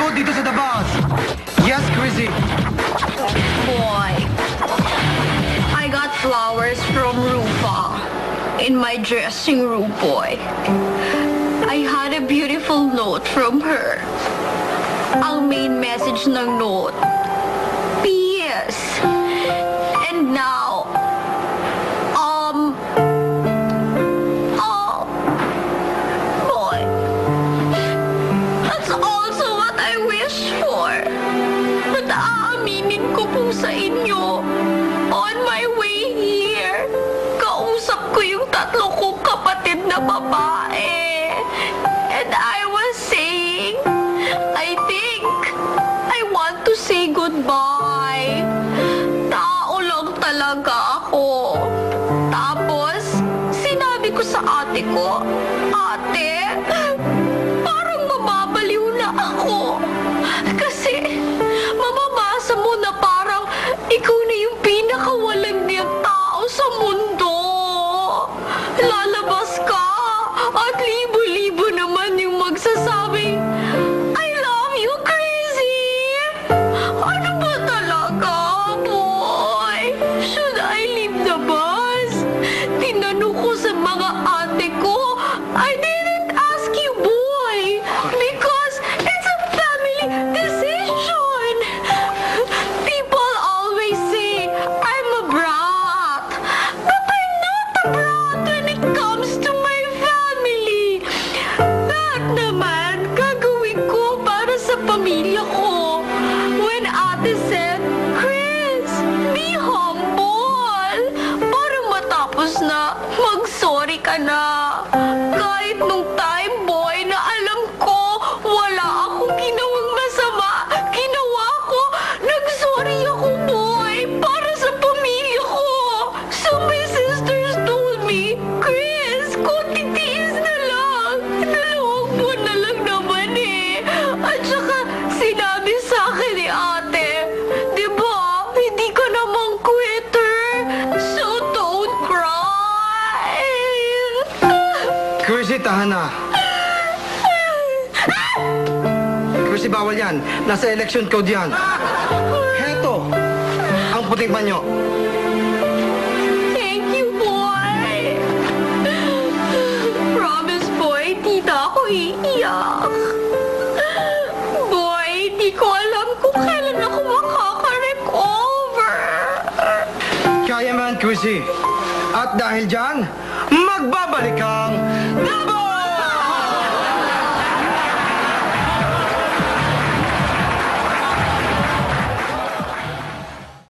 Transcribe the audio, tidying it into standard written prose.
ko dito sa The Boss. Yes, Chrissy. Boy, I got flowers from Rufa in my dressing room, boy. I had a beautiful note from her. Ang main message ng note, P.S. And now, boy, that's also what I wish for. But aaminin ko po sa inyo, on my way here, kausap ko yung tatlo kong kapatid na babae. And I was saying, I think I want to say goodbye. Tao lang talaga ako. Tapos, sinabi ko sa ate ko, Ate, parang mababaliw na ako. Kasi, mamamasa mo na parang ikaw na yung pinakawalang niyang tao sa mundo. Lalabas ka at libo-libo naman yung magsasabing, I love you, Crazy! Ano ba talaga, boy? Should I leave the bus? Tinanong ko sa mga ate ko, I didn't ask you, boy, because it's a family decision. People always say I'm a brat, but I'm not a brat when it comes to my family. Lahat naman gagawin ko para sa pamilya ko. When ate said, Chris, be humble, para matapos na mag-sorry ka na. Kahit nung time, boy, na alam ko wala akong ginawang masama, ginawa ko, nag-sorry ako, boy, para sa pamilya ko. So my sisters told me, Chris, kung titiis na lang, 2 buwan na lang naman eh. At saka sinabi sa akin ni ate, di ba, hindi ka namang quitter, so don't cry. Chrissy, tahan na. Chrissy, bawal yan. Nasa election code yan. Heto, ang puting panyo. Thank you, boy. Promise, boy, di na ako iiyak. Boy, di ko alam kung kailan ako makaka-recover. Kaya man, Chrissy. At dahil dyan, magbabalik kang